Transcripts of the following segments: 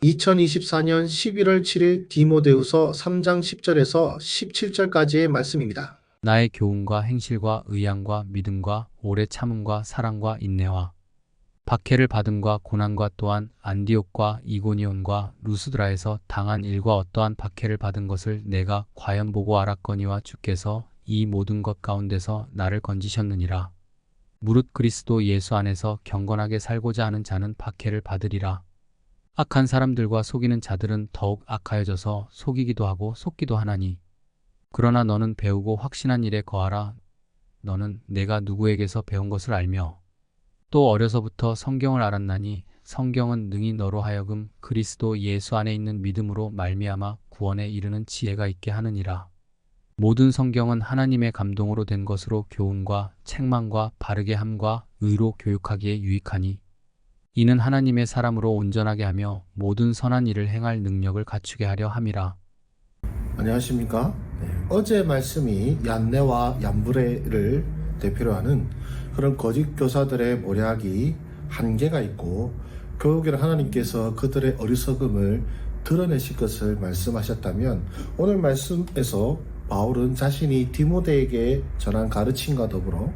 2024년 11월 7일 디모데후서 3장 10절에서 17절까지의 말씀입니다. 나의 교훈과 행실과 의향과 믿음과 오래 참음과 사랑과 인내와 박해를 받음과 고난과 또한 안디옥과 이고니온과 루스드라에서 당한 일과 어떠한 박해를 받은 것을 내가 과연 보고 알았거니와 주께서 이 모든 것 가운데서 나를 건지셨느니라. 무릇 그리스도 예수 안에서 경건하게 살고자 하는 자는 박해를 받으리라. 악한 사람들과 속이는 자들은 더욱 악하여져서 속이기도 하고 속기도 하나니. 그러나 너는 배우고 확신한 일에 거하라. 너는 내가 누구에게서 배운 것을 알며 또 어려서부터 성경을 알았나니 성경은 능히 너로 하여금 그리스도 예수 안에 있는 믿음으로 말미암아 구원에 이르는 지혜가 있게 하느니라. 모든 성경은 하나님의 감동으로 된 것으로 교훈과 책망과 바르게 함과 의로 교육하기에 유익하니 이는 하나님의 사람으로 온전하게 하며 모든 선한 일을 행할 능력을 갖추게 하려 함이라. 안녕하십니까? 어제 말씀이 얀네와 얀브레를 대표로 하는 그런 거짓 교사들의 모략이 한계가 있고 결국에는 하나님께서 그들의 어리석음을 드러내실 것을 말씀하셨다면, 오늘 말씀에서 바울은 자신이 디모데에게 전한 가르침과 더불어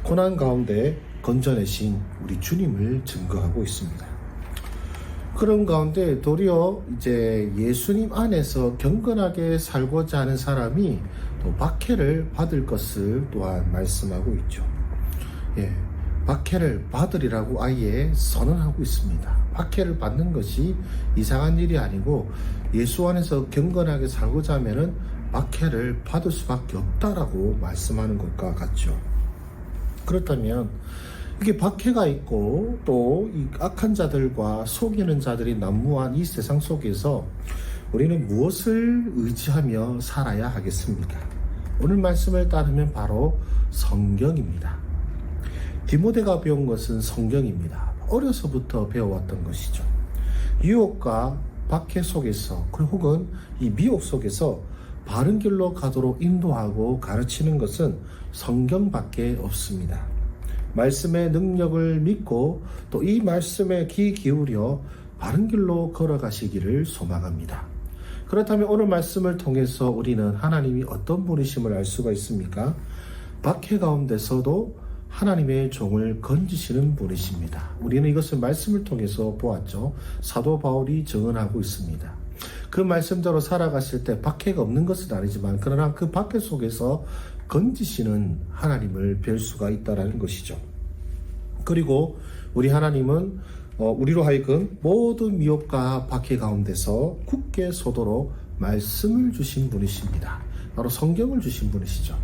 고난 가운데 건져내신 우리 주님을 증거하고 있습니다. 그런 가운데 도리어 이제 예수님 안에서 경건하게 살고자 하는 사람이 또 박해를 받을 것을 또한 말씀하고 있죠. 박해를 받으리라고 아예 선언하고 있습니다. 박해를 받는 것이 이상한 일이 아니고 예수 안에서 경건하게 살고자 하면은 박해를 받을 수밖에 없다라고 말씀하는 것과 같죠. 그렇다면 이게 박해가 있고 또 이 악한 자들과 속이는 자들이 난무한 이 세상 속에서 우리는 무엇을 의지하며 살아야 하겠습니까? 오늘 말씀을 따르면 바로 성경입니다. 디모데가 배운 것은 성경입니다. 어려서부터 배워왔던 것이죠. 유혹과 박해 속에서 혹은 이 미혹 속에서 바른 길로 가도록 인도하고 가르치는 것은 성경밖에 없습니다. 말씀의 능력을 믿고 또 이 말씀에 귀 기울여 바른 길로 걸어가시기를 소망합니다. 그렇다면 오늘 말씀을 통해서 우리는 하나님이 어떤 분이심을 알 수가 있습니까? 박해 가운데서도 하나님의 종을 건지시는 분이십니다. 우리는 이것을 말씀을 통해서 보았죠. 사도 바울이 증언하고 있습니다. 그 말씀대로 살아갔을 때 박해가 없는 것은 아니지만 그러나 그 박해 속에서 건지시는 하나님을 뵐 수가 있다는 것이죠. 그리고 우리 하나님은 우리로 하여금 모든 미혹과 박해 가운데서 굳게 서도록 말씀을 주신 분이십니다. 바로 성경을 주신 분이시죠.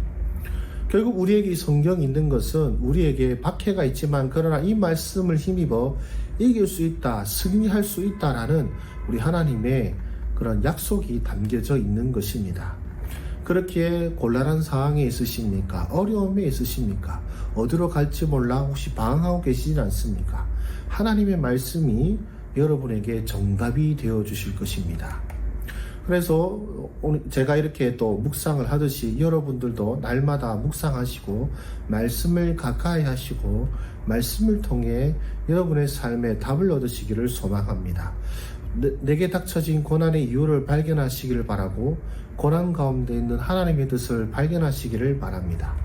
결국 우리에게 이 성경이 있는 것은 우리에게 박해가 있지만 그러나 이 말씀을 힘입어 이길 수 있다, 승리할 수 있다라는 우리 하나님의 그런 약속이 담겨져 있는 것입니다. 그렇게 곤란한 상황에 있으십니까? 어려움에 있으십니까? 어디로 갈지 몰라 혹시 방황하고 계시진 않습니까? 하나님의 말씀이 여러분에게 정답이 되어 주실 것입니다. 그래서 오늘 제가 이렇게 또 묵상을 하듯이 여러분들도 날마다 묵상하시고 말씀을 가까이 하시고 말씀을 통해 여러분의 삶에 답을 얻으시기를 소망합니다. 내게 닥쳐진 고난의 이유를 발견하시기를 바라고 고난 가운데 있는 하나님의 뜻을 발견하시기를 바랍니다.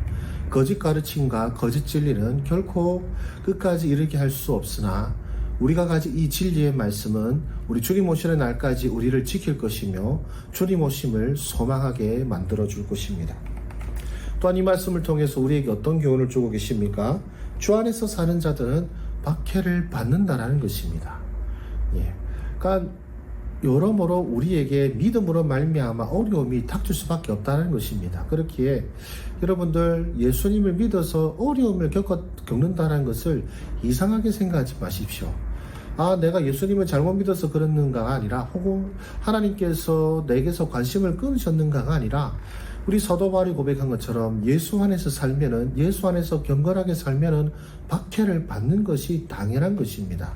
거짓 가르침과 거짓 진리는 결코 끝까지 이르게 할 수 없으나 우리가 가진 이 진리의 말씀은 우리 주님 오시는 날까지 우리를 지킬 것이며 주님 오심을 소망하게 만들어 줄 것입니다. 또한 이 말씀을 통해서 우리에게 어떤 교훈을 주고 계십니까? 주 안에서 사는 자들은 박해를 받는다라는 것입니다. 그러니까 여러모로 우리에게 믿음으로 말미암아 어려움이 닥칠 수밖에 없다는 것입니다. 그렇기에 여러분들 예수님을 믿어서 어려움을 겪는다는 것을 이상하게 생각하지 마십시오. 내가 예수님을 잘못 믿어서 그랬는가가 아니라 혹은 하나님께서 내게서 관심을 끊으셨는가가 아니라 우리 사도 바울이 고백한 것처럼 예수 안에서 살면은, 예수 안에서 경건하게 살면은 박해를 받는 것이 당연한 것입니다.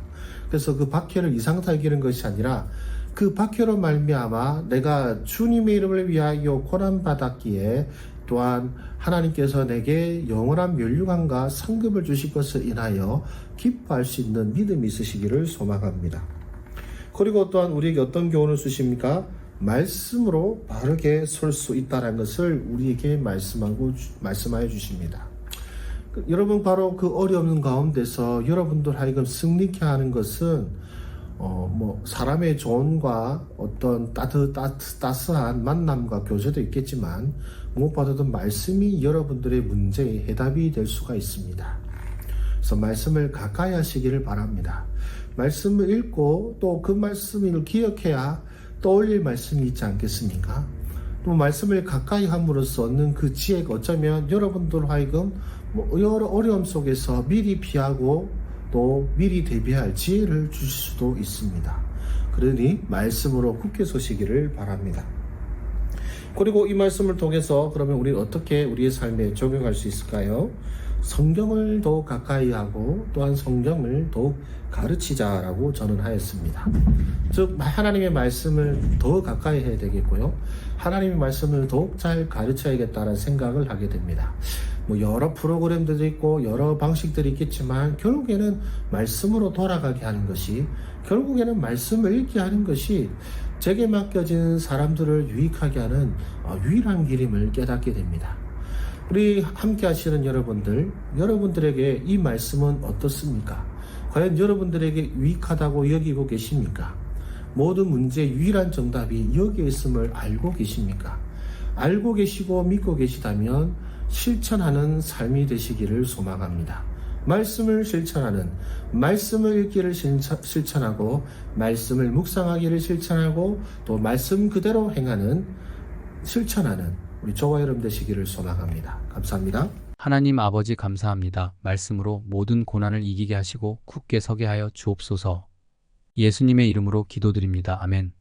그래서 그 박해를 이상하게 여기는 것이 아니라 그 박해로 말미암아 내가 주님의 이름을 위하여 고난받았기에 또한 하나님께서 내게 영원한 멸류관과 상급을 주실 것을 인하여 기뻐할 수 있는 믿음이 있으시기를 소망합니다. 그리고 또한 우리에게 어떤 교훈을 주십니까? 말씀으로 바르게 설 수 있다는 것을 우리에게 말씀하여 주십니다. 여러분, 바로 그 어려움 가운데서 여러분들 하여금 승리케 하는 것은 사람의 조언과 어떤 따스한 만남과 교제도 있겠지만 무엇보다도 말씀이 여러분들의 문제의 해답이 될 수가 있습니다. 그래서 말씀을 가까이 하시기를 바랍니다. 말씀을 읽고 또 그 말씀을 기억해야 떠올릴 말씀이 있지 않겠습니까? 또 말씀을 가까이 함으로써 얻는 그 지혜가 어쩌면 여러분들 하여금 여러 어려움 속에서 미리 피하고 또 미리 대비할 지혜를 주실 수도 있습니다. 그러니 말씀으로 굳게 서시기를 바랍니다. 그리고 이 말씀을 통해서 그러면 우리는 어떻게 우리의 삶에 적용할 수 있을까요? 성경을 더욱 가까이 하고 또한 성경을 더욱 가르치자라고 저는 하였습니다. 즉 하나님의 말씀을 더 가까이 해야 되겠고요. 하나님의 말씀을 더욱 잘 가르쳐야겠다는 생각을 하게 됩니다. 여러 프로그램들도 있고 여러 방식들이 있겠지만 결국에는 말씀으로 돌아가게 하는 것이, 결국에는 말씀을 읽게 하는 것이 제게 맡겨진 사람들을 유익하게 하는 유일한 길임을 깨닫게 됩니다. 우리 함께 하시는 여러분들에게 이 말씀은 어떻습니까? 과연 여러분들에게 유익하다고 여기고 계십니까? 모든 문제의 유일한 정답이 여기에 있음을 알고 계십니까? 알고 계시고 믿고 계시다면 실천하는 삶이 되시기를 소망합니다. 말씀을 실천하는, 말씀을 읽기를 실천하고, 말씀을 묵상하기를 실천하고, 또 말씀 그대로 행하는, 실천하는 우리 저와 여러분 되시기를 소망합니다. 감사합니다. 하나님 아버지 감사합니다. 말씀으로 모든 고난을 이기게 하시고 굳게 서게 하여 주옵소서. 예수님의 이름으로 기도드립니다. 아멘.